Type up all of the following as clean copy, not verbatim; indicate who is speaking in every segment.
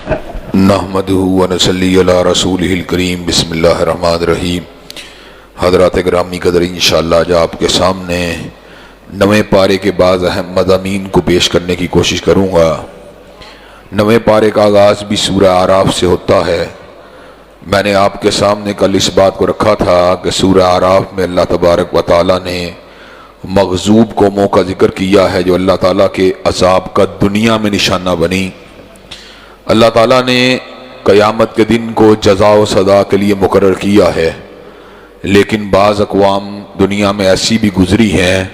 Speaker 1: نحمدہ ونصلی علی رسولہ الکریم بسم اللہ الرحمن الرحیم۔ حضرات گرامی قدر انشاءاللہ آج آپ کے سامنے نویں پارے کے بعض اہم مضامین کو پیش کرنے کی کوشش کروں گا۔ نویں پارے کا آغاز بھی سورہ اعراف سے ہوتا ہے۔ میں نے آپ کے سامنے کل اس بات کو رکھا تھا کہ سورہ اعراف میں اللہ تبارک و تعالیٰ نے مغضوب قوموں کا ذکر کیا ہے جو اللہ تعالیٰ کے عذاب کا دنیا میں نشانہ بنی۔ اللہ تعالیٰ نے قیامت کے دن کو جزا و سزا کے لیے مقرر کیا ہے، لیکن بعض اقوام دنیا میں ایسی بھی گزری ہیں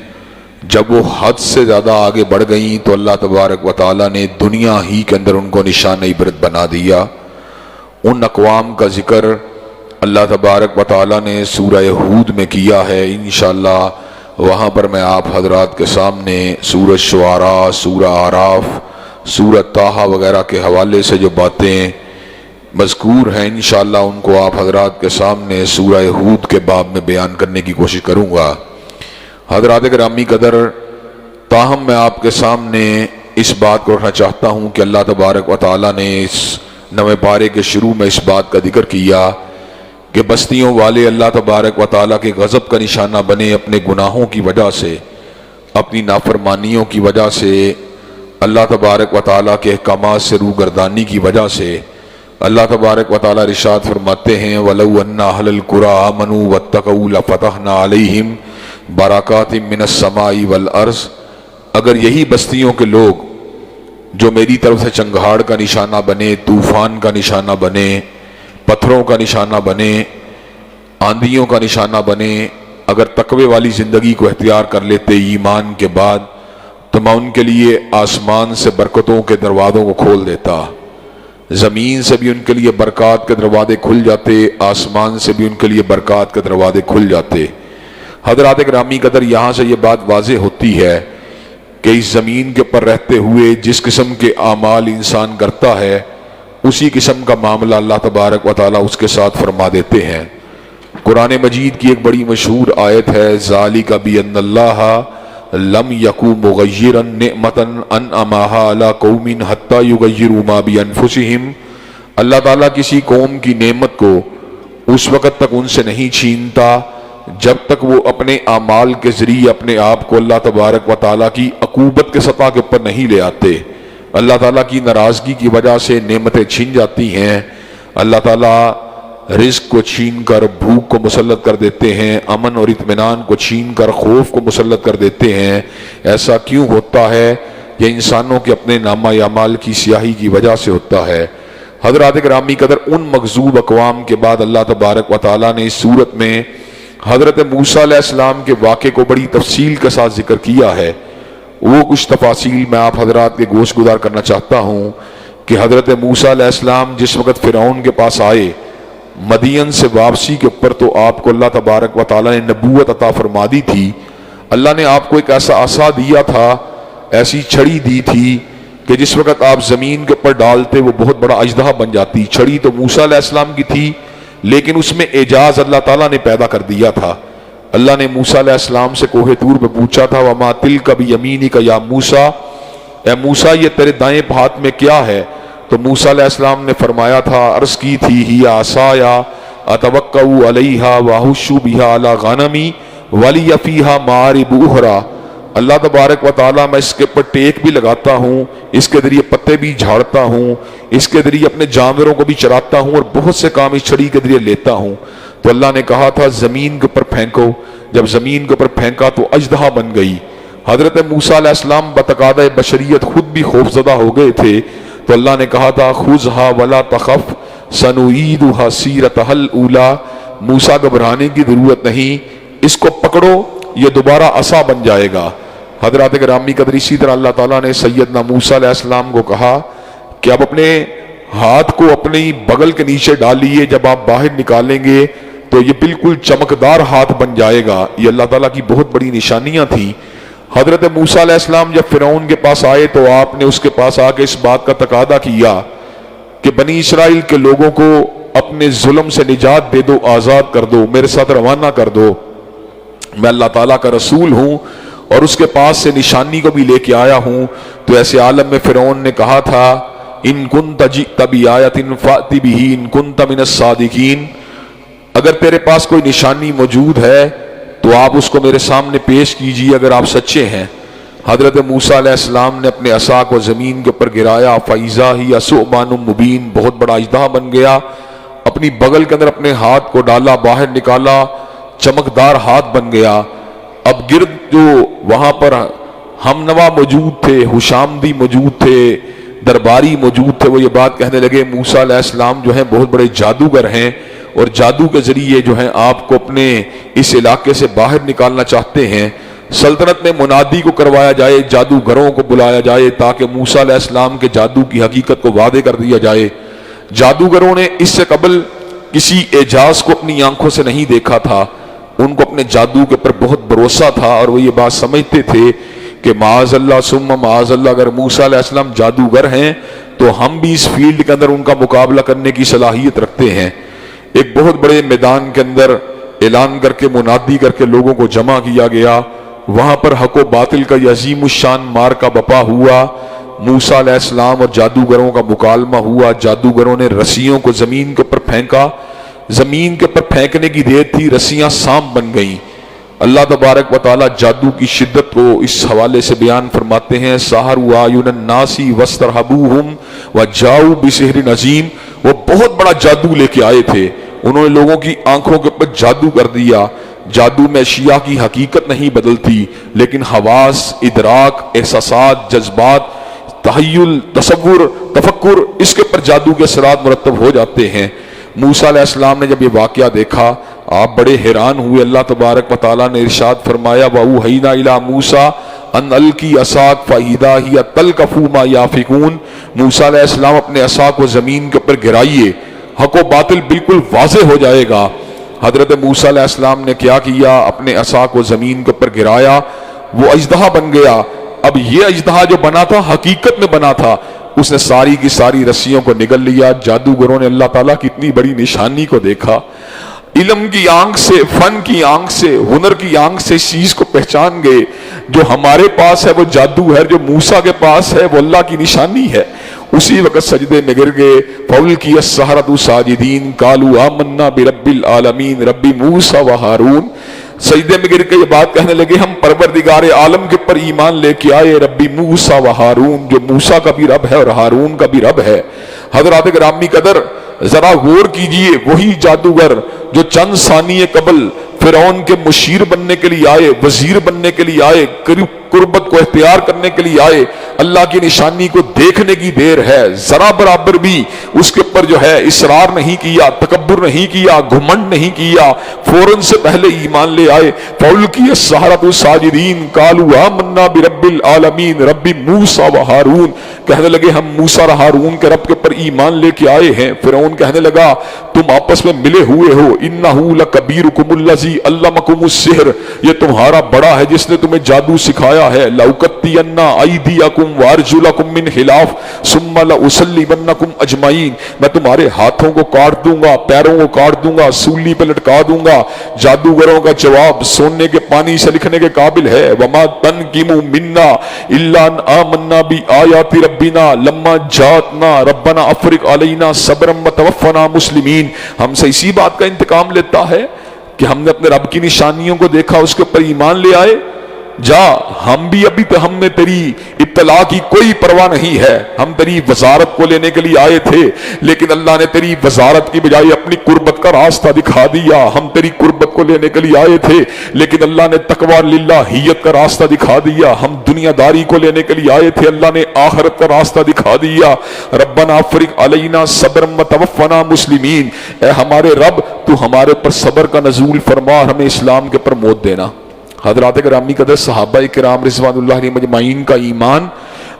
Speaker 1: جب وہ حد سے زیادہ آگے بڑھ گئیں تو اللہ تبارک و تعالیٰ نے دنیا ہی کے اندر ان کو نشان عبرت بنا دیا۔ ان اقوام کا ذکر اللہ تبارک و تعالیٰ نے سورہ ہود میں کیا ہے۔ انشاءاللہ وہاں پر میں آپ حضرات کے سامنے سورہ شعراء، سورہ اعراف، سورہ طٰہٰ وغیرہ کے حوالے سے جو باتیں مذکور ہیں انشاءاللہ ان کو آپ حضرات کے سامنے سورہ ہود کے باب میں بیان کرنے کی کوشش کروں گا۔ حضرات گرامی قدر، تاہم میں آپ کے سامنے اس بات کو رکھنا چاہتا ہوں کہ اللہ تبارک و تعالیٰ نے اس نویں پارے کے شروع میں اس بات کا ذکر کیا کہ بستیوں والے اللہ تبارک و تعالیٰ کے غضب کا نشانہ بنے اپنے گناہوں کی وجہ سے، اپنی نافرمانیوں کی وجہ سے، اللہ تبارک و تعالیٰ کے احکامات سے روگردانی کی وجہ سے۔ اللہ تبارک و تعالیٰ ارشاد فرماتے ہیں وَلَوْ أَنَّ أَهْلَ الْقُرَىٰ آمَنُوا وَاتَّقَوْا لَفَتَحْنَا عَلَيْهِمْ بَرَكَاتٍ مِّنَ السَّمَاءِ وَالْأَرْضِ۔ اگر یہی بستیوں کے لوگ جو میری طرف سے چنگھاڑ کا نشانہ بنے، طوفان کا نشانہ بنے، پتھروں کا نشانہ بنے، آندھیوں کا نشانہ بنے، اگر تقوی والی زندگی کو اختیار کر لیتے ایمان کے بعد تو میں ان کے لیے آسمان سے برکتوں کے دروازوں کو کھول دیتا، زمین سے بھی ان کے لیے برکات کے دروازے کھل جاتے، آسمان سے بھی ان کے لیے برکات کے دروازے کھل جاتے۔ حضرات گرامی قدر، یہاں سے یہ بات واضح ہوتی ہے کہ اس زمین کے اوپر رہتے ہوئے جس قسم کے اعمال انسان کرتا ہے اسی قسم کا معاملہ اللہ تبارک و تعالیٰ اس کے ساتھ فرما دیتے ہیں۔ قرآن مجید کی ایک بڑی مشہور آیت ہے ذَلِكَ بِأَنَّ اللَّهَ لم یکو مغیرا نعمتا انعمها علی قوم حتی یغیروا ما بانفسہم۔ اللہ تعالیٰ کسی قوم کی نعمت کو اس وقت تک ان سے نہیں چھینتا جب تک وہ اپنے اعمال کے ذریعے اپنے آپ کو اللہ تبارک و تعالیٰ کی عقوبت کے سطح کے اوپر نہیں لے آتے۔ اللہ تعالیٰ کی ناراضگی کی وجہ سے نعمتیں چھین جاتی ہیں، اللہ تعالیٰ رزق کو چھین کر بھوک کو مسلط کر دیتے ہیں، امن اور اطمینان کو چھین کر خوف کو مسلط کر دیتے ہیں۔ ایسا کیوں ہوتا ہے؟ یہ انسانوں کے اپنے نامہ اعمال کی سیاہی کی وجہ سے ہوتا ہے۔ حضرات گرامی قدر، ان مغضوب اقوام کے بعد اللہ تبارک و تعالیٰ نے اس صورت میں حضرت موسیٰ علیہ السلام کے واقعے کو بڑی تفصیل کے ساتھ ذکر کیا ہے۔ وہ کچھ تفاصیل میں آپ حضرات کے گوش گزار کرنا چاہتا ہوں کہ حضرت موسیٰ علیہ السلام جس وقت فرعون کے پاس آئے مدین سے واپسی کے اوپر تو آپ کو اللہ تبارک و تعالیٰ نے نبوت عطا فرما دی تھی۔ اللہ نے آپ کو ایک ایسا عصا دیا تھا، ایسی چھڑی دی تھی کہ جس وقت آپ زمین کے اوپر ڈالتے وہ بہت بڑا اژدہا بن جاتی۔ چھڑی تو موسیٰ علیہ السلام کی تھی لیکن اس میں اعجاز اللہ تعالیٰ نے پیدا کر دیا تھا۔ اللہ نے موسیٰ علیہ السلام سے کوہ طور پہ پوچھا تھا وَمَا تِلْكَ بِيَمِينِكَ يَا موسیٰ، اے موسیٰ یہ تیرے دائیں ہاتھ میں کیا ہے؟ تو موسیٰ علیہ السلام نے فرمایا تھا، عرض کی تھی ہی عصایا اتوکؤ علیہا واہش بہا علی غنمی ولی فیہا معارب اخری۔ اللہ تبارک و تعالیٰ میں اس کے اوپر ٹیک بھی لگاتا ہوں، اس کے ذریعے پتے بھی جھاڑتا ہوں، اس کے ذریعے اپنے جانوروں کو بھی چراتا ہوں اور بہت سے کام اس چھڑی کے ذریعے لیتا ہوں۔ تو اللہ نے کہا تھا زمین کے اوپر پھینکو، جب زمین کے اوپر پھینکا تو اژدہا بن گئی۔ حضرت موسیٰ علیہ السلام بتقاضۂ بشریت خود بھی خوفزدہ ہو گئے تھے، تو اللہ نے کہا تھا خذھا ولا تخف سنعیدھا سیرتھا الاولی، موسیٰ گھبرانے کی ضرورت نہیں، اس کو پکڑو یہ دوبارہ عصا بن جائے گا۔ حضرات گرامی قدر، اسی طرح اللہ تعالیٰ نے سیدنا موسیٰ علیہ السلام کو کہا کہ اب اپنے ہاتھ کو اپنی بغل کے نیچے ڈالیے، جب آپ باہر نکالیں گے تو یہ بالکل چمکدار ہاتھ بن جائے گا۔ یہ اللہ تعالیٰ کی بہت بڑی نشانیاں تھیں۔ حضرت موسیٰ علیہ السلام جب فرعون کے پاس آئے تو آپ نے اس کے پاس آ کے اس بات کا تقاضا کیا کہ بنی اسرائیل کے لوگوں کو اپنے ظلم سے نجات دے دو، آزاد کر دو، میرے ساتھ روانہ کر دو، میں اللہ تعالیٰ کا رسول ہوں اور اس کے پاس سے نشانی کو بھی لے کے آیا ہوں۔ تو ایسے عالم میں فرعون نے کہا تھا ان کنت جئت بآیۃ فأت بہ ان کنت من الصادقین، اگر تیرے پاس کوئی نشانی موجود ہے تو آپ اس کو میرے سامنے پیش کیجیے اگر آپ سچے ہیں۔ حضرت موسیٰ علیہ السلام نے اپنے عصا کو زمین کے اوپر گرایا، فَإِذَا هِيَ ثُعْبَانٌ مُبِينٌ، بہت بڑا اژدہا بن گیا۔ اپنی بغل کے اندر اپنے ہاتھ کو ڈالا، باہر نکالا، چمکدار ہاتھ بن گیا۔ اب گرد جو وہاں پر ہم نوا موجود تھے، حشامدی موجود تھے، درباری موجود تھے، وہ یہ بات کہنے لگے موسیٰ علیہ السلام جو ہیں بہت بڑے جادوگر ہیں، اور جادو کے ذریعے جو ہیں آپ کو اپنے اس علاقے سے باہر نکالنا چاہتے ہیں۔ سلطنت میں منادی کو کروایا جائے، جادوگروں کو بلایا جائے تاکہ موسیٰ علیہ السلام کے جادو کی حقیقت کو واضح کر دیا جائے۔ جادوگروں نے اس سے قبل کسی اعجاز کو اپنی آنکھوں سے نہیں دیکھا تھا، ان کو اپنے جادو کے پر بہت بھروسہ تھا، اور وہ یہ بات سمجھتے تھے کہ معاذ اللہ ثم معاذ اللہ، اگر موسیٰ علیہ السلام جادوگر ہیں تو ہم بھی اس فیلڈ کے اندر ان کا مقابلہ کرنے کی صلاحیت رکھتے ہیں۔ ایک بہت بڑے میدان کے اندر اعلان کر کے، منادی کر کے لوگوں کو جمع کیا گیا، وہاں پر حق و باطل کا یہ عظیم الشان معرکہ بپا ہوا۔ موسیٰ علیہ السلام اور جادوگروں کا مکالمہ ہوا، جادوگروں نے رسیوں کو زمین کے اوپر پھینکا، زمین کے اوپر پھینکنے کی دیر تھی، رسیاں سانپ بن گئیں۔ اللہ تبارک و تعالی جادو کی شدت کو اس حوالے سے بیان فرماتے ہیں، سحروا اعین الناس واسترهبوهم وجاؤوا بسحر عظیم، وہ بہت بڑا جادو لے کے آئے تھے، انہوں نے لوگوں کی آنکھوں کے اوپر جادو کر دیا۔ جادو میں اشیاء کی حقیقت نہیں بدلتی، لیکن حواس، ادراک، احساسات، جذبات، تخیل، تصور، تفکر، اس کے پر جادو کے اثرات مرتب ہو جاتے ہیں۔ موسیٰ علیہ السلام نے جب یہ واقعہ دیکھا آپ بڑے حیران ہوئے۔ اللہ تبارک و تعالیٰ نے ارشاد فرمایا وَأَوْحَيْنَا إِلَىٰ مُوسَىٰ أَنْ أَلْقِ عَصَاكَ فَإِذَا هِيَ تَلْقَفُ مَا يَأْفِكُونَ، موسیٰ علیہ السلام اپنے عصا کو زمین کے اوپر گرائیے، حق و باطل بالکل واضح ہو جائے گا۔ حضرت موسیٰ علیہ السلام نے کیا کیا، اپنے عصا کو زمین کے اوپر گرایا، وہ اژدہا بن گیا۔ اب یہ اژدہا جو بنا تھا حقیقت میں بنا تھا، اس نے ساری کی ساری رسیوں کو نگل لیا۔ جادوگروں نے اللہ تعالیٰ کی اتنی بڑی نشانی کو دیکھا، علم کی آنکھ سے، فن کی آنکھ سے، ہنر کی آنکھ سے اس چیز کو پہچان گئے، جو ہمارے پاس ہے وہ جادو ہے، جو موسیٰ کے پاس ہے وہ اللہ کی نشانی ہے۔ اسی وقت سجدے میں گر گئے۔ فَأُلْقِيَ السَّحَرَةُ سَاجِدِينَ قَالُوا آمَنَّا بِرَبِّ الْعَالَمِينَ رَبِّ مُوسَىٰ وَهَارُونَ، سجدے میں گر کے یہ بات کہنے لگے ہم پروردگار عالم کے پر ایمان لے کے آئے، ربی موسیٰ وہارون، جو موسیٰ کا بھی رب ہے اور ہارون کا بھی رب ہے۔ حضرات گرامی قدر، ذرا غور کیجئے، وہی جادوگر جو چند ثانیے قبل فرعون کے مشیر بننے کے لیے آئے، وزیر بننے کے لیے آئے، قربت کو اختیار کرنے کے لیے آئے، اللہ کی نشانی کو دیکھنے کی دیر ہے، ذرا برابر بھی اس کے اوپر جو ہے اصرار نہیں کیا، تکبر نہیں کیا، گھمنڈ نہیں کیا، فوراً سے پہلے ایمان لے آئے۔ فَأُلْقِيَ السَّحَرَةُ سَاجِدِينَ قَالُوا آمَنَّا بِرَبِّ الْعَالَمِينَ رَبِّ مُوسَىٰ وَهَارُونَ، کہنے لگے ہم موسیٰ اور ہارون کے رب کے اوپر ایمان لے کے آئے ہیں۔ فرعون کہنے لگا تم آپس میں ملے ہوئے ہو، إِنَّهُ لَكَبِيرُكُمُ الَّذِي عَلَّمَكُمُ السِّحْرَ، یہ تمہارا بڑا ہے جس نے تمہیں جادو سکھایا ہے۔ لَأُقَطِّعَنَّ أَيْدِيَكُمْ وَأَرْجُلَكُمْ مِنْ خِلَافٍ ثُمَّ لَأُصَلِّبَنَّكُمْ أَجْمَعِينَ، میں تمہارے ہاتھوں کو کاٹ دوں گا، پیروں کو کاٹ دوں گا، سولی پہ لٹکا دوں گا۔ جادوگروں کا جواب سونے کے پانی سے لکھنے کے قابل ہے۔ وَمَا تَنْقِمُ مِنَّا إِلَّا أَنْ آمَنَّا بِآيَاتِ رَبِّنَا لَمَّا جَاءَتْنَا رَبَّنَا أَفْرِغْ عَلَيْنَا صَبْرًا وَتَوَفَّنَا مُسْلِمِينَ، ہم سے اسی بات کا انتقام لیتا ہے کہ ہم نے اپنے رب کی نشانیوں کو دیکھا، اس کے اوپر ایمان لے آئے۔ جا، ہم بھی ابھی تو ہم نے تیری اطلاع کی کوئی پرواہ نہیں ہے، ہم تیری وزارت کو لینے کے لیے آئے تھے، لیکن اللہ نے تیری وزارت کی بجائے اپنی قربت کا راستہ دکھا دیا۔ ہم تیری قربت کو لینے کے لیے آئے تھے، لیکن اللہ نے تقویٰ للہیت کا راستہ دکھا دیا۔ ہم دنیا داری کو لینے کے لیے آئے تھے، اللہ نے آخرت کا راستہ دکھا دیا۔ ربنا افرغ علینا صبرا وتوفنا مسلمین، اے ہمارے رب تو ہمارے پر صبر کا نزول فرما اور ہمیں اسلام کے پر موت دینا۔ حضرات گرامی قدر، صحابہ کرام رضوان اللہ علیہم اجمعین کا ایمان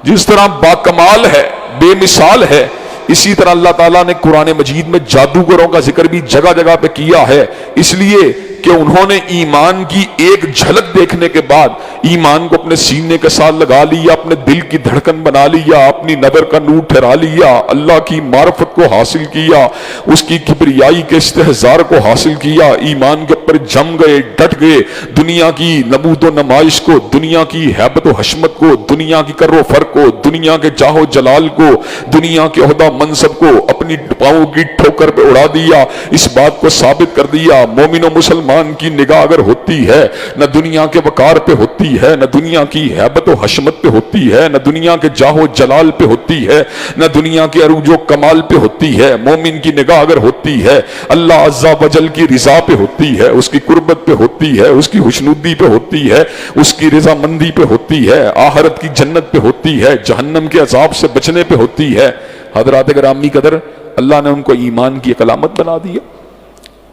Speaker 1: جس طرح باکمال ہے، بے مثال ہے، اسی طرح اللہ تعالیٰ نے قرآن مجید میں جادوگروں کا ذکر بھی جگہ جگہ پہ کیا ہے، اس لیے کہ انہوں نے ایمان کی ایک جھلک حقیقت دیکھنے کے بعد ایمان کو اپنے سینے کے ساتھ لگا لیا، اپنے دل کی دھڑکن بنا لیا، اپنی نظر کا نور ٹھہرا لیا، اللہ کی معرفت کو حاصل کیا، اس کی کبریائی کے استحضار کو حاصل کیا، ایمان کے اوپر جم گئے، ڈٹ گئے، دنیا کی نمود و نمائش کو، دنیا کی ہیبت و حشمت کو، دنیا کی کر و فر کو، دنیا کے جاہ و جلال کو، دنیا کے عہدہ منصب کو اپنی پاؤں کی ٹھوکر پہ اڑا دیا۔ اس بات کو ثابت کر دیا مومن و مسلمان کی نگاہ اگر ہوتی ہے نہ دنیا کے وقار پہ ہوتی ہے، نہ دنیا کی ہیبت و حشمت پہ ہوتی ہے، نہ دنیا کے جاہ و جلال پہ ہوتی ہے، نہ دنیا کے عروج و کمال پہ ہوتی ہے۔ مومن کی نگاہ اگر ہوتی ہے اللہ عز و جل کی رضا پہ ہوتی ہے، اس کی قربت پہ ہوتی ہے، اس کی خوشنودی پہ ہوتی ہے، اس کی رضا مندی پہ ہوتی ہے، آخرت کی جنت پہ ہوتی ہے، جہنم کے عذاب سے بچنے پہ ہوتی ہے۔ حضرات گرامی قدر، اللہ نے ان کو ایمان کی ایک علامت بنا دیا۔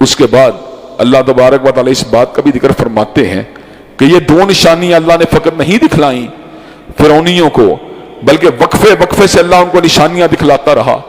Speaker 1: اس کے بعد اللہ تبارک و تعالی اس بات کا بھی ذکر فرماتے ہیں کہ یہ دو نشانیاں اللہ نے فقط نہیں دکھلائیں فرعونیوں کو، بلکہ وقفے وقفے سے اللہ ان کو نشانیاں دکھلاتا رہا۔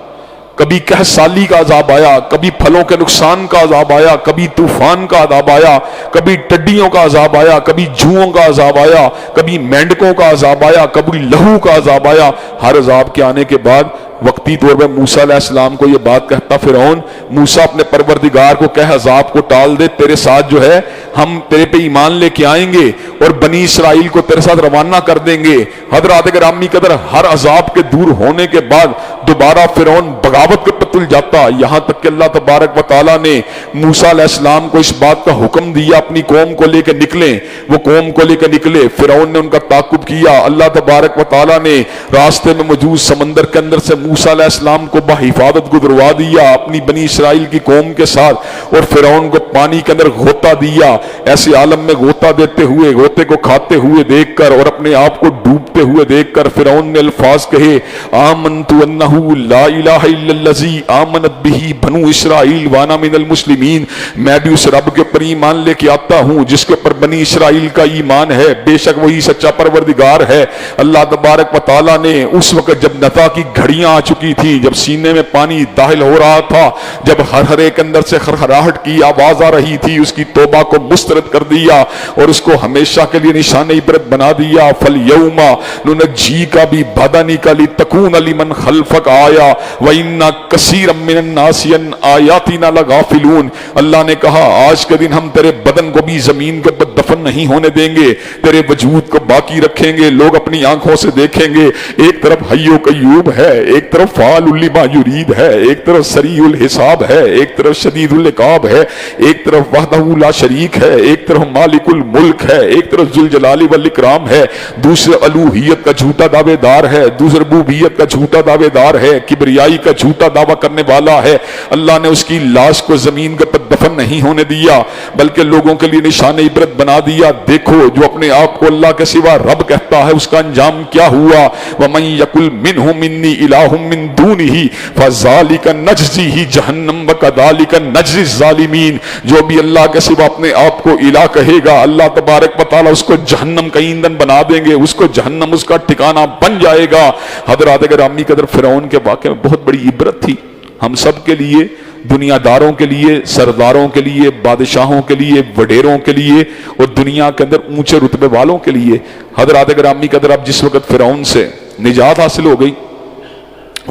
Speaker 1: کبھی قحط سالی کا عذاب آیا، کبھی پھلوں کے نقصان کا عذاب آیا، کبھی طوفان کا عذاب آیا، کبھی ٹڈیوں کا عذاب آیا، کبھی جوؤں کا عذاب آیا، کبھی مینڈکوں کا عذاب آیا، کبھی لہو کا عذاب آیا۔ ہر عذاب کے آنے کے بعد وقتی طور پہ موسیٰ علیہ السلام کو یہ بات کہتا فرعون، موسیٰ اپنے پروردگار کو کہہ عذاب کو ٹال دے، تیرے ساتھ جو ہے ہم تیرے پہ ایمان لے کے آئیں گے اور بنی اسرائیل کو تیرے ساتھ روانہ کر دیں گے۔ حضرات گرامی قدر، ہر عذاب کے دور ہونے کے بعد دوبارہ فرعون بغاوت کے پتل جاتا، یہاں تک کہ اللہ تبارک و تعالیٰ نے موسیٰ علیہ السلام کو اس بات کا حکم دیا اپنی قوم کو لے کے نکلیں۔ وہ قوم کو لے کے نکلے، فرعون نے ان کا تعاقب کیا، اللہ تبارک و تعالیٰ نے راستے میں موجود سمندر کے اندر سے موسیٰ علیہ السلام کو بحفاظت گزروا دیا اپنی بنی اسرائیل کی قوم کے ساتھ، اور فرعون کو پانی کے اندر غوطہ دیا۔ ایسے عالم میں غوطہ دیتے ہوئے، غوطے کو کھاتے ہوئے دیکھ کر اور اپنے آپ کو ڈوبتے ہوئے دیکھ کر فرعون نے الفاظ کہے، آمنت انہ لا الہ الا الذی آمنت بہ بنو اسرائیل وانا من المسلمین، میں بھی اس رب کے اوپر ایمان لے کے آتا ہوں جس کے اوپر بنی اسرائیل کا ایمان ہے، بے شک وہی سچا پروردگار ہے۔ اللہ تبارک و تعالیٰ نے اس وقت جب نتا کی گھڑیاں آ چکی تھی، جب سینے میں پانی داخل ہو رہا تھا، جب ہر ہر ایک اندر سے خرخراہٹ کی آواز آ رہی تھی، اس کی توبہ کو مسترد کر دیا اور اس کو ہمیشہ کے لیے نشان عبرت بنا دیا۔ فَالْيَوْمَ نُنَجِّيكَ بِبَدَنِكَ لِتَكُونَ لِمَنْ خَلْفَكَ آیَةً وَإِنَّ كَثِيرًا مِّنَ النَّاسِ عَنْ آیَاتِنَا لَغَافِلُونَ، اللہ نے کہا آج کے دن ہم تیرے بدن کو بھی زمین کے اوپر دفن نہیں ہونے دیں گے، تیرے وجود کو باقی رکھیں گے، لوگ اپنی آنکھوں سے دیکھیں گے، ایک طرف حی و قیوم ہے، ایک طرف فعال لما یرید ہے، ایک طرف سریع الحساب ہے، ایک طرف شدید العقاب ہے، ایک طرف وحدہ لا شریک ہے، ایک طرف مالک الملک ہے، ایک طرف ذوالجلال والاکرام ہے، دوسرے الوہیت کا جھوٹا دعوے دار ہے، دوسرے ربوبیت کا جھوٹا دعوے دار ہے، کبریائی کا جھوٹا دعویٰ کرنے والا ہے۔ اللہ نے اس کی لاش کو زمین کے اوپر دفن نہیں ہونے دیا بلکہ لوگوں کے لیے نشان عبرت بنا دیا۔ دیکھو جو اپنے آپ کو اللہ کے سوا رب کہتا ہے اس کا انجام کیا ہوا۔ وَمَن يَقُلْ مِنْهُمْ إِنِّي إِلَٰهٌ مِّن دُونِهِ فَذَٰلِكَ نَجْزِيهِ جَهَنَّمَ وَكَذَٰلِكَ نَجْزِي الظَّالِمِينَ، جو بھی اللہ کے سوا اپنے آپ کو الہ کہے گا اللہ تبارک و تعالیٰ اس کو جہنم کا ایندھن بنا دیں گے، اس کو جہنم اس کا ٹھکانہ بن جائے گا۔ حضرات گرامی قدر، فرعون کے واقعے میں بہت بڑی عبرت تھی ہم سب کے لیے، دنیا داروں کے لیے، سرداروں کے لیے، بادشاہوں کے لیے، وڈیروں کے لیے اور دنیا کے اندر اونچے رتبے والوں کے لیے۔ حضرات گرامی قدر، اب جس وقت فرعون سے نجات حاصل ہو گئی،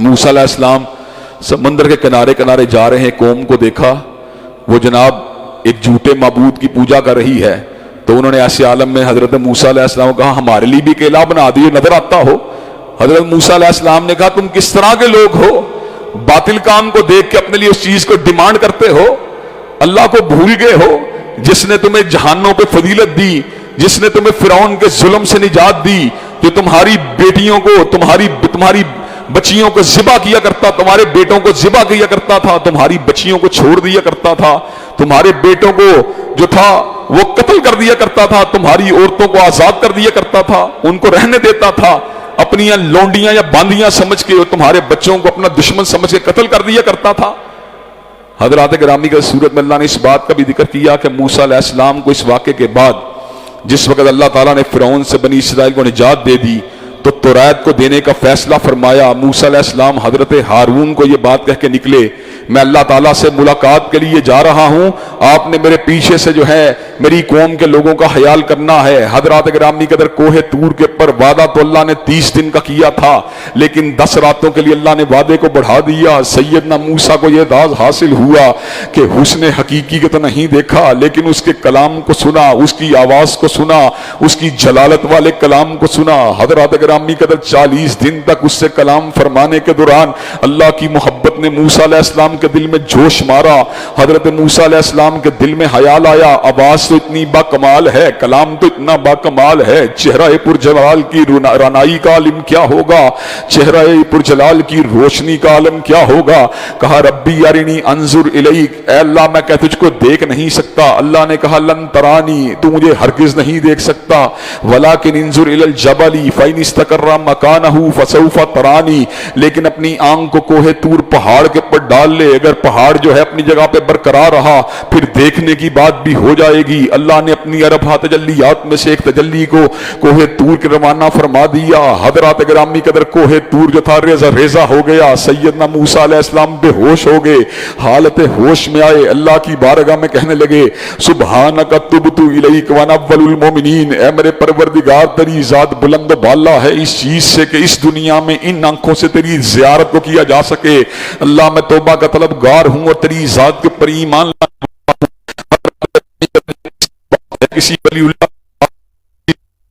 Speaker 1: موسیٰ علیہ السلام سمندر کے کنارے کنارے جا رہے ہیں، قوم کو دیکھا وہ جناب ایک جھوٹے معبود کی پوجا کر رہی ہے، تو انہوں نے ایسے عالم میں حضرت موسیٰ علیہ السلام کو کہا ہمارے لیے بھی الہ بنا دیے، نظر آتا ہو۔ حضرت موسیٰ علیہ السلام نے کہا تم کس طرح کے لوگ ہو، باطل کام کو دیکھ کے اپنے لیے اس چیز کو ڈیمانڈ کرتے ہو، اللہ کو بھول گئے ہو جس نے تمہیں جہانوں پہ فضیلت دی، جس نے تمہیں فرعون کے ظلم سے نجات دی، جو تمہاری بیٹیوں کو، تمہاری بچیوں کو ذبح کیا کرتا، تمہارے بیٹوں کو ذبح کیا کرتا تھا، تمہاری بچیوں کو چھوڑ دیا کرتا تھا، تمہارے بیٹوں کو جو تھا وہ قتل کر دیا کرتا تھا، تمہاری عورتوں کو آزاد کر دیا کرتا تھا، ان کو رہنے دیتا تھا، اپنی لونڈیاں یا باندیاں سمجھ کے، اور تمہارے بچوں کو اپنا دشمن سمجھ کے قتل کر دیا کرتا تھا۔ حضرات گرامی کا صورت میں اللہ نے اس بات کا بھی ذکر کیا کہ موسیٰ علیہ السلام کو اس واقعے کے بعد جس وقت اللہ تعالیٰ نے فرعون سے بنی اسرائیل کو نجات دے دی تو توریت کو دینے کا فیصلہ فرمایا۔ موسیٰ علیہ السلام حضرت ہارون کو یہ بات کہہ کے نکلے میں اللہ تعالیٰ سے ملاقات کے لیے جا رہا ہوں، آپ نے میرے پیچھے سے جو ہے میری قوم کے لوگوں کا خیال کرنا ہے۔ حضرات گرامی قدر کوہ طور کے پر وعدہ تو اللہ نے 30 دن کا کیا تھا، لیکن 10 راتوں کے لیے اللہ نے وعدے کو بڑھا دیا۔ سیدنا موسیٰ کو یہ راز حاصل ہوا کہ حسن حقیقی کو تو نہیں دیکھا، لیکن اس کے کلام کو سنا، اس کی آواز کو سنا، اس کی جلالت والے کلام کو سنا۔ حضرات گرامی قدر 40 دن تک اس سے کلام فرمانے کے دوران اللہ کی محبت نے موسیٰ علیہ السلام کے دل میں جوش مارا۔ حضرت موسیٰ علیہ السلام کے دل میں خیال آیا، آواز تو اتنی با کمال ہے، کلام تو اتنا با کمال ہے، چہرہ پرجلال کی رانائی کا عالم کیا ہوگا، چہرہ پرجلال کی روشنی کا عالم کیا ہوگا۔ کہا ربی ارنی انظر الیک، اے اللہ میں کہ تجھ کو دیکھ نہیں سکتا۔ اللہ نے کہا لن ترانی، تو مجھے ہرگز نہیں دیکھ سکتا، ولیکن انظر الی الجبل فإن استقر مکانہ فسوف ترانی، لیکن اپنی آنکھ کو کوہ طور پہاڑ کے اوپر ڈال لے، اگر پہاڑ جو ہے اپنی جگہ پہ برقرار رہا پھر دیکھنے کی بات بھی ہو جائے گی۔ اللہ نے اپنی اربع تجلیات میں سے ایک تجلی کو کوہ طور کے روانہ فرما دیا۔ حضرات گرامی قدر کوہ طور جو تھا ریزہ ریزہ ہو گیا، سیدنا موسیٰ علیہ السلام بے ہوش ہو گئے، حالت ہوش میں آئے، اللہ کی بارگاہ میں کہنے لگے سبحانک تبت الیک وانا اول المؤمنین، اے میرے پروردگار تیری ذات بلند و بالا ہے اس چیز سے کہ اس دنیا میں ان آنکھوں سے تیری زیارت کو کیا جا سکے۔ اللہ میں توبہ کا طلبگار ہوں اور تیری ذات کے اوپر ایمان کسی ولی اللہ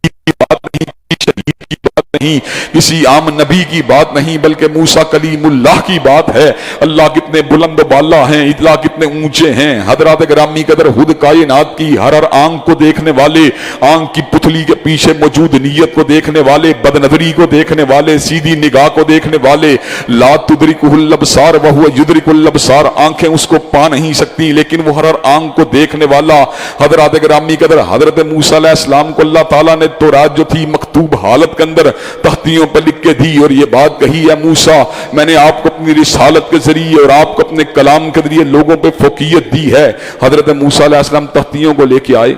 Speaker 1: کی بات نہیں، شہید کی بات نہیں، کسی عام نبی کی بات نہیں، بلکہ موسیٰ کلیم اللہ کی بات ہے۔ اللہ کتنے بلند و بالا ہیں، اللہ کتنے اونچے ہیں۔ حضرات گرامی قدر خود کائنات کی ہر آنکھ کو دیکھنے والے، آنکھ کی پتلی کے پیچھے موجود نیت کو دیکھنے والے، بد نظری کو دیکھنے والے، سیدھی نگاہ کو دیکھنے والے، لا تدرکہ الابصار وہو یدرک الابصار، آنکھیں اس کو پا نہیں سکتی لیکن وہ ہر آنکھ کو دیکھنے والا۔ حضرات گرامی قدر حضرت موسیٰ علیہ السلام کو اللہ تعالیٰ نے تورات جو تھی مکتوب حالت کے اندر تختیوں پر لکھ کے دی اور یہ بات کہی ہے موسیٰ میں نے آپ کو اپنی رسالت کے ذریعے اور آپ کو اپنے کلام کے ذریعے لوگوں پہ فوقیت دی ہے۔ حضرت موسیٰ علیہ السلام تختیوں کو لے کے آئے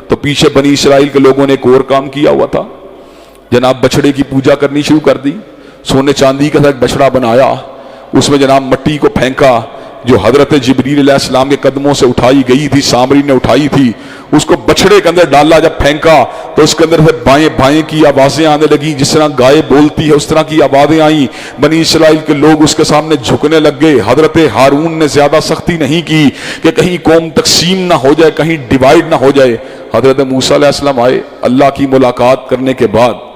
Speaker 1: تو پیچھے بنی اسرائیل کے لوگوں نے ایک اور کام کیا ہوا تھا، جناب بچڑے کی پوجا کرنی شروع کر دی، سونے چاندی کا ایک بچڑا بنایا، اس میں جناب مٹی کو پھینکا جو حضرت جبریل علیہ السلام کے قدموں سے اٹھائی گئی تھی، سامری نے اٹھائی تھی، اس کو بچڑے کے اندر ڈالا، جب پھینکا تو اس کے اندر سے بائیں بائیں کی آوازیں آنے لگیں، جس طرح گائے بولتی ہے اس طرح کی آوازیں آئیں۔ بنی اسرائیل کے لوگ اس کے سامنے جھکنے لگ گئے۔ حضرت ہارون نے زیادہ سختی نہیں کی کہ کہیں قوم تقسیم نہ ہو جائے، کہیں ڈیوائیڈ نہ ہو جائے۔ حضرت موسیٰ علیہ السلام آئے، اللہ کی ملاقات کرنے کے بعد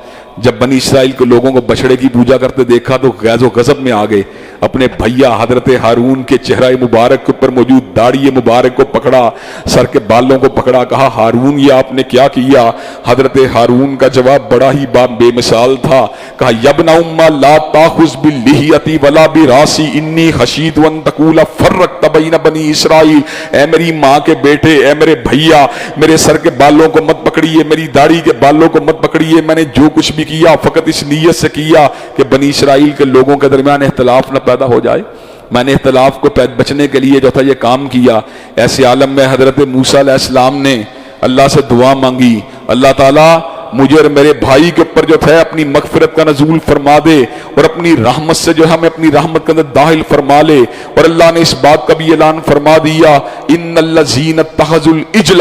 Speaker 1: جب بنی اسرائیل کے لوگوں کو بچڑے کی پوجا کرتے دیکھا تو غیظ و غضب میں آ گئے، اپنے بھیا حضرت ہارون کے چہرہ مبارک کے اوپر موجود داڑھی مبارک کو پکڑا، سر کے بالوں کو پکڑا، کہا ہارون یہ آپ نے کیا کیا؟ حضرت ہارون کا جواب بڑا ہی بے مثال تھا، کہا یبن امّا لا تاخذ باللحیۃ ولا براسی انی خشیت ان تقول فرقت بین بنی اسرائیل، اے میری ماں کے بیٹے، اے میرے بھیا، میرے سر کے بالوں کو مت پکڑیے، میری داڑھی کے بالوں کو مت پکڑیے، میں نے جو کچھ بھی کیا فقط اس نیت سے کیا کہ بنی اسرائیل کے لوگوں کے درمیان اختلاف نہ پیدا ہو جائے، میں نے اختلاف کو بچنے کے لیے جو تھا یہ کام کیا۔ ایسے عالم میں حضرت موسیٰ علیہ السلام نے اللہ سے دعا مانگی، اللہ تعالیٰ مجھے اور میرے بھائی کے اوپر جو تھا اپنی مغفرت کا نزول فرما دے اور اپنی رحمت سے جو ہمیں اپنی رحمت کے اندر داخل فرما لے۔ اور اللہ نے اس بات کا بھی اعلان فرما دیا ان الذین اتخذوا العجل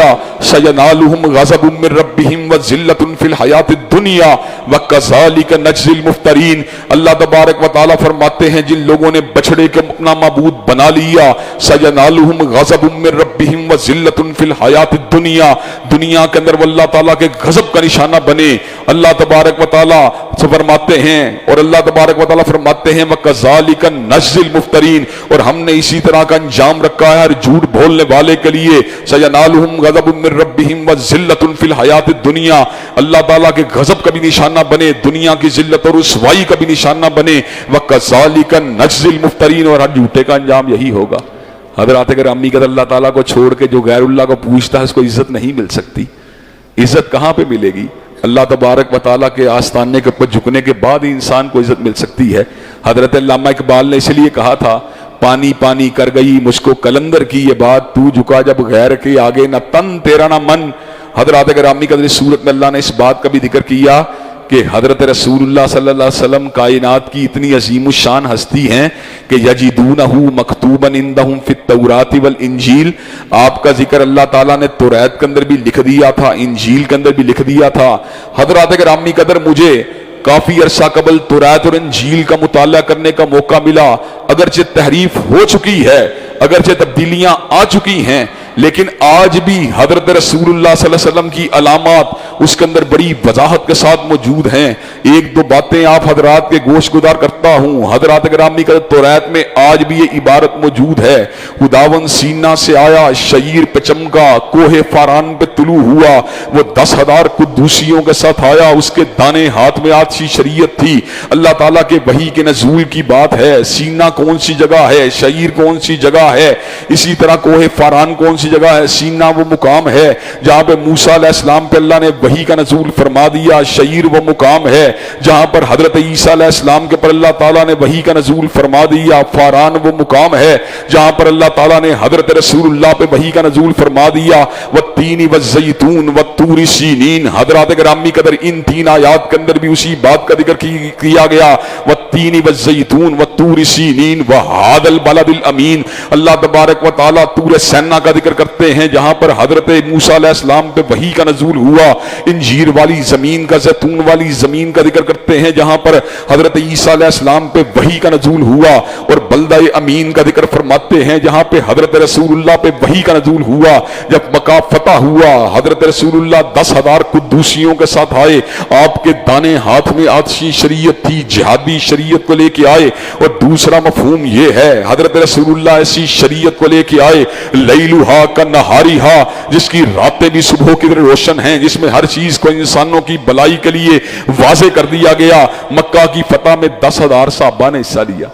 Speaker 1: سینالهم غضب من ربهم وذلۃ فی الحیاۃ الدنیا وکذالک نجزی المفترین۔ اللہ تبارک و تعالیٰ فرماتے ہیں جن لوگوں نے بچڑے کو اپنا معبود بنا لیا، سینالهم غضب من ربهم وذلۃ فی الحیاۃ الدنیا، دنیا کے اندر وہ اللہ تعالیٰ کے غضب کا نشانہ بنے۔ اللہ تبارک و تعالیٰ سے فرماتے ہیں اور اللہ تبارک و تعالیٰ فرماتے ہیں وَكَذَلِكَ نَجْزِي الْمُفْتَرِينَ، اور ہم نے اسی طرح کا انجام رکھا ہے ہر جھوٹ بولنے والے کے لیے۔ سَيَنَالُهُمْ غَضَبٌ مِّن رَّبِّهِمْ وَذِلَّةٌ فِي الْحَيَاةِ الدُّنْيَا، اللہ تعالیٰ کے غضب کا بھی نشانہ بنے، دنیا کی ذلت اور رسوائی کا بھی نشانہ بنے۔ وَكَذَلِكَ نَجْزِي الْمُفْتَرِينَ، اور ہر جھوٹے کا انجام یہی ہوگا۔ حضرات گرامی قدر اللہ تعالیٰ کو چھوڑ کے جو غیر اللہ کو پوچھتا ہے اس کو عزت نہیں مل سکتی۔ عزت کہاں پہ ملے گی؟ اللہ تبارک و تعالیٰ کے آستانے کے اوپر جھکنے کے بعد ہی انسان کو عزت مل سکتی ہے۔ حضرت علامہ اقبال نے اس لیے کہا تھا پانی پانی کر گئی مجھ کو کلندر کی یہ بات، تو جھکا جب غیر کے آگے نہ تن تیرا نہ من۔ حضرات گرامی قدر اس صورت میں اللہ نے اس بات کا بھی ذکر کیا کہ حضرت رسول اللہ صلی اللہ علیہ وسلم کائنات کی اتنی عظیم الشان ہستی ہیں کہ یجدونہ مکتوبا عندہم فی التوراۃ والانجیل، آپ کا ذکر اللہ تعالیٰ نے توریت کے اندر بھی لکھ دیا تھا، انجیل کے اندر بھی لکھ دیا تھا۔ حضرات گرامی قدر، مجھے کافی عرصہ قبل توریت اور انجیل کا مطالعہ کرنے کا موقع ملا، اگرچہ تحریف ہو چکی ہے، اگرچہ تبدیلیاں آ چکی ہیں، لیکن آج بھی حضرت رسول اللہ صلی اللہ علیہ وسلم کی علامات اس کے اندر بڑی وضاحت کے ساتھ موجود ہیں۔ ایک دو باتیں آپ حضرات کے گوش گزار کرتا ہوں۔ حضرات گرامی کا توریت میں آج بھی یہ عبارت موجود ہے، خداوند سینہ سے آیا، شعیر پہ چمکا، کوہ فاران پہ طلوع ہوا، وہ 10,000 قدوسیوں کے ساتھ آیا، اس کے دانے ہاتھ میں آتشی شریعت تھی۔ اللہ تعالیٰ کے وحی کے نزول کی بات ہے۔ سینہ کون سی جگہ ہے، شعیر کون سی جگہ ہے، اسی طرح کوہ فاران کون سی جگہ ہے۔ سینہ وہ مقام ہے جہاں پہ موسیٰ علیہ السلام پہ اللہ نے وحی کا نزول فرما دیا، شعیر وہ مقام ہے جہاں پر حضرت عیسیٰ علیہ السلام کے پر اللہ تعالیٰ نے وحی کا نزول فرما دیا، فاران وہ مقام ہے جہاں پر اللہ تعالیٰ نے حضرت رسول اللہ پہ وحی کا نزول فرما دیا، والتین والزیتون والطور سینین۔ حضرات گرامی قدر، ان تین آیات کے اندر بھی اسی بات کا ذکر کیا گیا، والتین والزیتون والطور سینین وہذا البلد الامین۔ اللہ تبارک و تعالیٰ طور سینا کا ذکر کرتے ہیں جہاں پر حضرت موسیٰ علیہ السلام پہ وحی کا نزول ہوا، انجیر والی زمین کا، زیتون والی زمین کا ذکر کرتے ہیں جہاں پر حضرت عیسیٰ علیہ السلام پہ وحی کا نزول ہوا، اور بلدہ امین کا ذکر فرماتے ہیں جہاں پہ حضرت رسول اللہ پہ وحی کا نزول ہوا۔ جب مکہ فتح ہوا، حضرت رسول اللہ 10,000 قدوسیوں کے ساتھ آئے، آپ کے دانے ہاتھ میں آتشی شریعت تھی، جہادی شریعت کو لے کے آئے۔ اور دوسرا مفہوم یہ ہے، حضرت رسول اللہ ایسی شریعت کو لے کے آئے، لیلھا کنہاریھا، جس کی راتیں بھی صبح کی طرح روشن ہیں، جس میں ہر چیز کو انسانوں کی بلائی کے لیے واضح کر دیا گیا۔ مکہ کی فتح میں 10,000 صحابہ نے حصہ لیا۔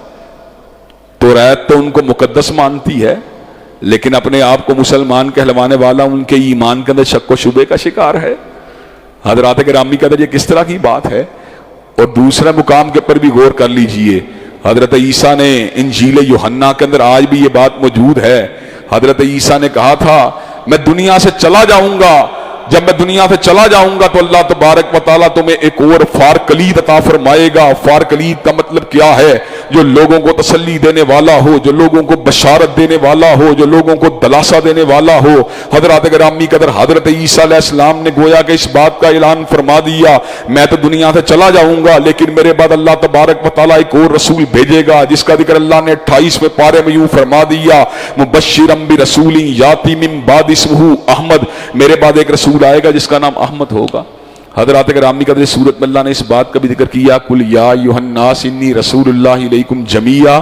Speaker 1: توریت تو ان کو مقدس مانتی ہے، لیکن اپنے آپ کو مسلمان کہلوانے والا ان کے ایمان کے اندر شک و شبے کا شکار ہے۔ حضرات گرامی قدر، یہ کس طرح کی بات ہے؟ اور دوسرے مقام کے پر بھی غور کر لیجئے، حضرت عیسیٰ نے انجیل یوحنا کے اندر آج بھی یہ بات موجود ہے۔ حضرت عیسیٰ نے کہا تھا، میں دنیا سے چلا جاؤں گا، جب میں دنیا سے چلا جاؤں گا تو اللہ تبارک و تعالیٰ تمہیں ایک اور فار کلید عطا فرمائے گا۔ فار کلید کا مطلب کیا ہے؟ جو لوگوں کو تسلی دینے والا ہو، جو لوگوں کو بشارت دینے والا ہو، جو لوگوں کو دلاسا دینے والا ہو۔ حضرات گرامی قدر، حضرت عیسیٰ علیہ السلام نے گویا کہ اس بات کا اعلان فرما دیا، میں تو دنیا سے چلا جاؤں گا، لیکن میرے بعد اللہ تبارک و تعالیٰ ایک اور رسول بھیجے گا، جس کا ذکر اللہ نے 28ویں پارے میں یوں فرما دیا، مبشرا برسول یاتی من بعد اسمہ احمد، میرے بعد ایک رسول آئے گا جس کا نام احمد ہوگا۔ حضرات گرامی قدر، سورت میں اللہ نے اس بات کا بھی ذکر کیا، قل یا ایھا الناس انی رسول اللہ الیکم جمیعا،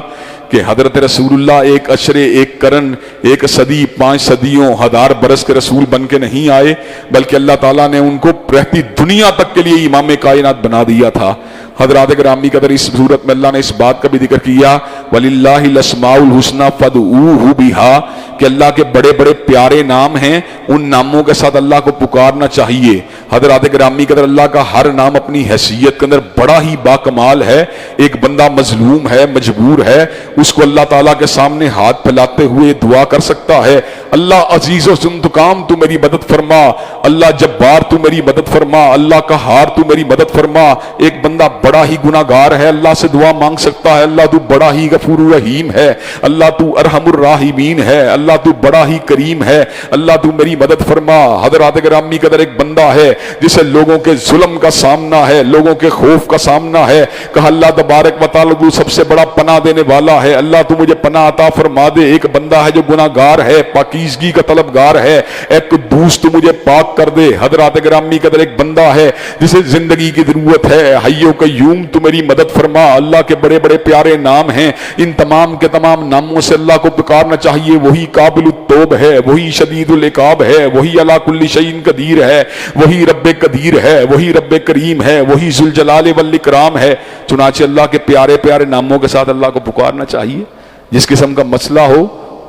Speaker 1: کہ حضرت رسول اللہ ایک اشرے، ایک کرن، ایک صدی، 5 صدیوں، 1000 برس کے رسول بن کے نہیں آئے، بلکہ اللہ تعالیٰ نے ان کو رہتی دنیا تک کے لیے امام کائنات بنا دیا تھا۔ حضرات گرامی قدر، اس صورت میں اللہ نے اس بات کا بھی ذکر کیا، وَلِلَّهِ الْأَسْمَاءُ الْحُسْنَى فَادْعُوهُ بِهَا، کہ اللہ کے بڑے بڑے پیارے نام ہیں، ان ناموں کے ساتھ اللہ کو پکارنا چاہیے۔ حضرات گرامی قدر، اللہ کا ہر نام اپنی حیثیت کے اندر بڑا ہی باکمال ہے۔ ایک بندہ مظلوم ہے، مجبور ہے، اس کو اللہ تعالیٰ کے سامنے ہاتھ پھیلاتے ہوئے دعا کر سکتا ہے، اللہ عزیز و ذوالانتقام تو میری مدد فرما، اللہ جبار تو میری مدد فرما، اللہ قہار تو میری مدد فرما۔ ایک بندہ بڑا ہی گناہگار ہے، اللہ سے دعا مانگ سکتا ہے، اللہ تو بڑا ہی غفور الرحیم ہے، اللہ تو ارحم الراحمین ہے، اللہ تو بڑا ہی کریم ہے، اللہ تو میری مدد فرما۔ حضرات گرامی قدر، ایک بندہ ہے جسے لوگوں کے ظلم کا سامنا ہے، لوگوں کے خوف کا سامنا ہے، کہا اللہ تبارک و تعالیٰ تو سب سے بڑا پناہ دینے والا ہے، اللہ تو مجھے پناہ عطا فرما دے۔ ایک بندہ ہے جو گناہگار ہے، پاکیزگی کا طلبگار ہے، ایک قدوس تو مجھے پاک کر دے۔ حضرات گرامی قدر، ایک بندہ ہے جسے زندگی کی ضرورت ہے، حی و قیوم تو میری مدد فرما۔ اللہ کے بڑے بڑے پیارے نام ہیں، ان تمام کے تمام ناموں سے اللہ کو پکارنا چاہیے۔ وہی قابل التوب ہے، وہی شدید العقاب ہے، وہی علی کل شیء قدیر ہے، وہی رب قدیر ہے، وہی رب کریم ہے، وہی ذوالجلال والاکرام ہے۔ چنانچہ اللہ کے پیارے پیارے ناموں کے ساتھ اللہ کو پکارنا چاہیے۔ جس قسم کا مسئلہ ہو،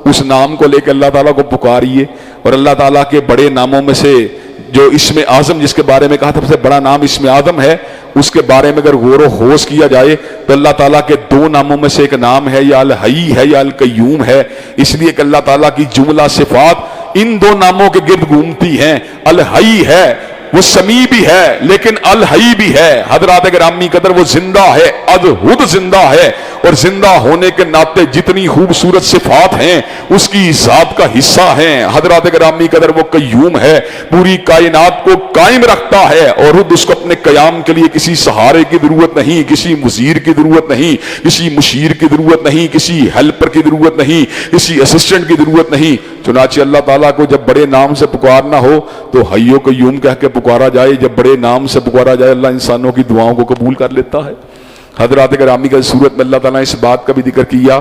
Speaker 1: اس نام کو لے کے اللہ تعالیٰ کو پکاریے۔ اور اللہ تعالیٰ کے بڑے ناموں میں سے جو اسم اعظم، جس کے بارے میں کہا تھا سب سے بڑا نام اسم اعظم ہے، اس کے بارے میں اگر غور و خوض کیا جائے تو اللہ تعالیٰ کے 2 ناموں میں سے ایک نام ہے یا الحی ہے یا القیوم ہے، اس لیے کہ اللہ تعالیٰ کی جملہ صفات ان 2 ناموں کے گرد گھومتی ہیں۔ الحی ہے، وہ سمیع بھی ہے لیکن الحی بھی ہے. حضرات گرامی قدر وہ زندہ ہے, ادھد زندہ ہے, اور زندہ ہونے کے ناطے جتنی خوبصورت صفات ہیں اس کی ذات کا حصہ ہیں. حضرات گرامی قدر وہ قیوم ہے, پوری کائنات کو قائم رکھتا ہے, اور خود اس کو اپنے قیام کے لیے کسی سہارے کی ضرورت نہیں, کسی مزیر کی ضرورت نہیں, کسی مشیر کی ضرورت نہیں, کسی ہیلپر کی ضرورت نہیں, کسی اسسٹنٹ کی ضرورت نہیں. چنانچہ اللہ تعالیٰ کو جب بڑے نام سے پکارنا ہو تو حی و قیوم کہہ کے پکارا جائے. جب بڑے نام سے پکارا جائے اللہ انسانوں کی دعاؤں کو قبول کر لیتا ہے. حضرات گرامی کا صورت میں اللہ تعالیٰ نے اس بات کا بھی ذکر کیا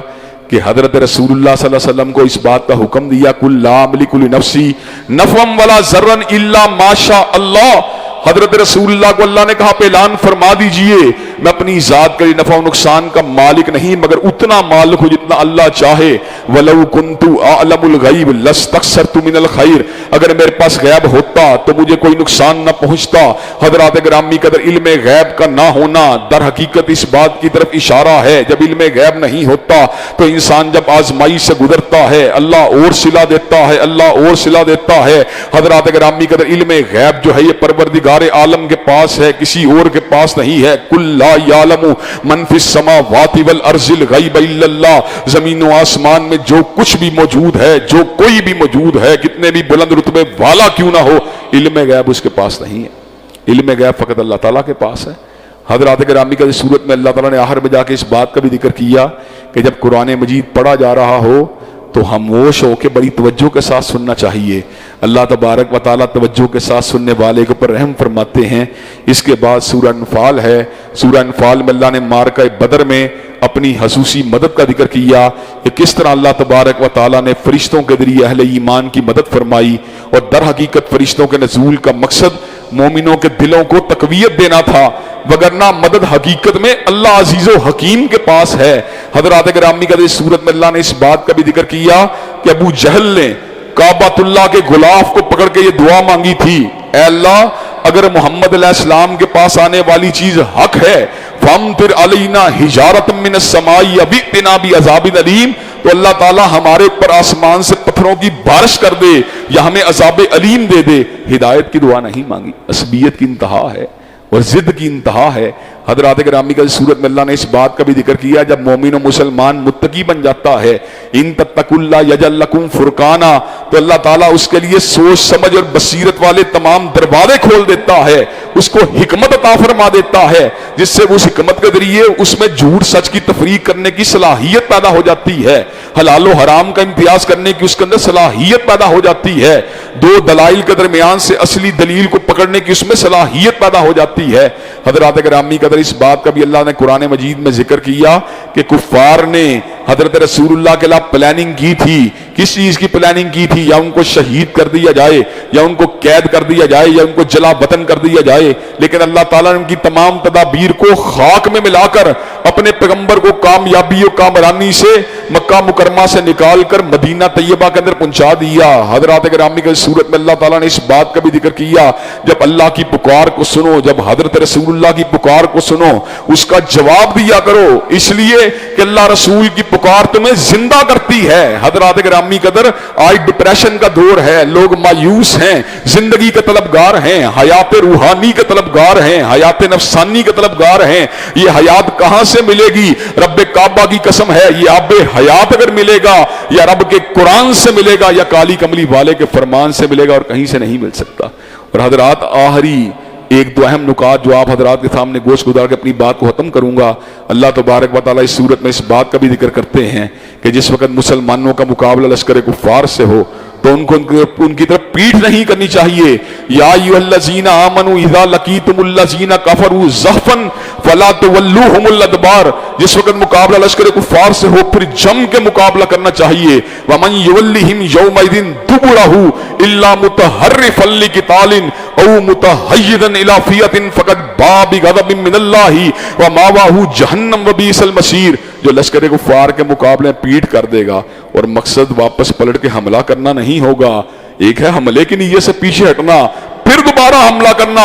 Speaker 1: کہ حضرت رسول اللہ صلی اللہ علیہ وسلم کو اس بات کا حکم دیا کل لا املک لنفسی نفعا ولا ضرا الا ما شاء اللہ. حضرت رسول اللہ کو اللہ نے کہا پہ اعلان فرما دیجئے میں اپنی ذات کے لیے نفع و نقصان کا مالک نہیں مگر اتنا مالک ہوں جتنا اللہ چاہے. وَلَوْ كُنْتُ أَعْلَمُ الْغَيْبِ لَاسْتَكْثَرْتُ مِنَ الْخَيْرِ, اگر میرے پاس غیب ہوتا تو مجھے کوئی نقصان نہ پہنچتا. حضرات گرامی قدر علم غیب کا نہ ہونا در حقیقت اس بات کی طرف اشارہ ہے جب علم غیب نہیں ہوتا تو انسان جب آزمائی سے گزرتا ہے اللہ اور صلہ دیتا ہے, اللہ اور صلہ دیتا ہے. حضرات گرامی قدر علم غیب جو ہے یہ پروردگار عالم کے پاس ہے, کسی اور کے پاس نہیں ہے. کل لا یعلم من فی السماوات والارض الغیب الا اللہ, زمین و آسمان میں جو کچھ بھی موجود ہے, جو کوئی بھی موجود ہے, کتنے بھی بلند رتبے والا کیوں نہ ہو, علم غیب اس کے پاس نہیں ہے. علم غیب فقط اللہ تعالیٰ کے پاس ہے. حضرات گرامی کا صورت میں اللہ تعالیٰ نے آخر میں جا کے اس بات کا بھی ذکر کیا کہ جب قرآن مجید پڑھا جا رہا ہو تو خاموش ہو کے بڑی توجہ کے ساتھ سننا چاہیے. اللہ تبارک و تعالیٰ توجہ کے ساتھ سننے والے کے اوپر رحم فرماتے ہیں. اس کے بعد سورہ انفال ہے. سورہ انفال میں اللہ نے معرکہ بدر میں اپنی خصوصی مدد کا ذکر کیا کہ کس طرح اللہ تبارک و تعالیٰ نے فرشتوں کے ذریعے اہل ایمان کی مدد فرمائی, اور در حقیقت فرشتوں کے نزول کا مقصد مومنوں کے دلوں کو تقویت دینا تھا, وگرنہ مدد حقیقت میں اللہ عزیز و حکیم کے پاس ہے. حضرات گرامی کا اس صورت میں اللہ نے اس بات کا بھی ذکر کیا کہ ابو جہل نے کعبۃ اللہ کے غلاف کو پکڑ کے یہ دعا مانگی تھی, اے اللہ اگر محمد علیہ السلام کے پاس آنے والی چیز حق ہے فامطر علینا حجارۃ من السماء وائتنا بعذاب الیم, تو اللہ تعالیٰ ہمارے اوپر آسمان سے پتھروں کی بارش کر دے یا ہمیں عذاب علیم دے دے. ہدایت کی دعا نہیں مانگی, عصبیت کی انتہا ہے اور ضد کی انتہا ہے. حضرات گرامی کا صورت میں اللہ نے اس بات کا بھی ذکر کیا جب مومن و مسلمان متقی بن جاتا ہے ان تتقوا اللہ یجعل لکم فرقانا, تو اللہ تعالیٰ اس کے لیے سوچ سمجھ اور بصیرت والے تمام دروازے کھول دیتا ہے, اس کو حکمت عطا فرما دیتا ہے جس سے اس حکمت کے ذریعے اس میں جھوٹ سچ کی تفریق کرنے کی صلاحیت پیدا ہو جاتی ہے, حلال و حرام کا امتیاز کرنے کی اس کے اندر صلاحیت پیدا ہو جاتی ہے, دو دلائل کے درمیان سے اصلی دلیل کو پکڑنے کی اس میں صلاحیت پیدا ہو جاتی ہے. حضرات گرامی قدر اس بات کا بھی اللہ نے قرآن مجید میں ذکر کیا کہ کفار نے حضرت رسول اللہ کے خلاف پلاننگ کی تھی. کس چیز کی پلاننگ کی تھی؟ یا ان کو شہید کر دیا جائے, یا ان کو قید کر دیا جائے, یا ان کو جلا وطن کر دیا جائے. لیکن اللہ تعالیٰ نے ان کی تمام تدابیر کو خاک میں ملا کر اپنے پیغمبر کو کامیابی و کامرانی سے مکہ مکرمہ سے نکال کر مدینہ طیبہ کے اندر پہنچا دیا. حضرات گرامی کی صورت میں اللہ تعالیٰ نے اس بات کا بھی ذکر کیا جب اللہ کی پکار کو سنو, جب حضرت رسول اللہ کی پکار کو سنو اس کا جواب دیا کرو, اس لیے کہ اللہ رسول کی پکار تمہیں زندہ کرتی ہے. حضرات گرامی قدر آج ڈپریشن کا دور ہے, لوگ مایوس ہیں, زندگی کے طلبگار ہیں, حیات روحانی کے طلبگار ہیں, حیات نفسانی کے طلبگار ہیں. یہ حیات کہاں سے ملے گی؟ رب کعبہ کی قسم ہے یہ آب حیات اگر ملے گا یا رب کے قرآن سے ملے گا یا کالی کملی والے کے فرمان سے ملے گا, اور کہیں سے نہیں مل سکتا. اور حضرات آخری ایک دو اہم نکات جو آپ حضرات کے سامنے گوش گزار کے اپنی بات کو ختم کروں گا. اللہ تبارک و تعالیٰ اس صورت میں اس بات کا بھی ذکر کرتے ہیں کہ جس وقت مسلمانوں کا مقابلہ لشکر کفار سے ہو تو ان کی طرف پیٹھ نہیں کرنی چاہیے. یا ایھا الذین آمنوا اذا لقیتم الذین کفروا زحفا فلا تولوہم الادبار, جس وقت مقابلہ لشکر کفار سے ہو پھر جم کے مقابلہ کرنا چاہیے. ومن یولہم یومئذ دبرہ الا متحرفا لقتال او متحیزا الی فئۃ فقد باء بغضب من اللہ ومأواہ جہنم وبئس المصیر. جو لشکر کفار کے مقابلے پیٹ کر دے گا اور مقصد واپس پلٹ کے حملہ کرنا نہیں ہوگا, ایک ہے حملے کی نیت سے پیچھے ہٹنا, پھر دوبارہ حملہ کرنا,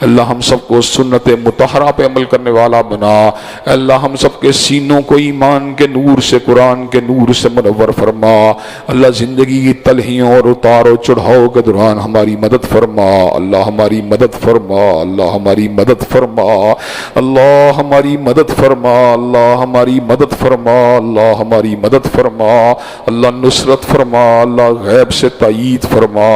Speaker 1: اللہ ہم سب کو سنت مطہرہ پہ عمل کرنے والا بنا، اللہ ہم سب کے سینوں کو ایمان کے نور سے، قرآن کے نور سے منور فرما، اللہ زندگی کی تلہیوں اور اتار و چڑھاؤ کے دوران ہماری مدد فرما، اللہ ہماری مدد فرما، اللہ ہماری مدد فرما، اللہ ہماری مدد فرما، اللہ ہماری مدد فرما، اللہ ہماری مدد فرما، اللہ نصرت فرما، اللہ غیب سے تائید فرما،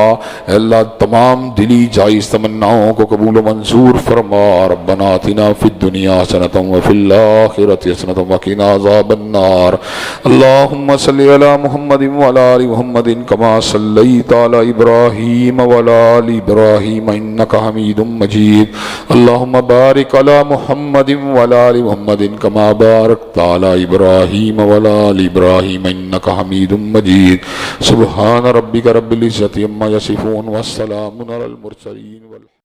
Speaker 1: اللہ تمام دلی جائز تمناؤں کو قبول و منظور فرما، ربنا آتنا فی الدنیا حسنۃ وفی الآخرۃ حسنۃ وقنا عذاب النار، اللہم صلی علی محمد وعلی آل محمد کما صلیت علی ابراہیم وعلی آل ابراہیم انک حمید مجید، اللہم بارک علی محمد وعلی آل محمد کما بارکت علی ابراہیم وعلی آل ابراہیم انک حمید مجید، سبحان ربک رب العزۃ عما یصفون والسلام علی المرسلین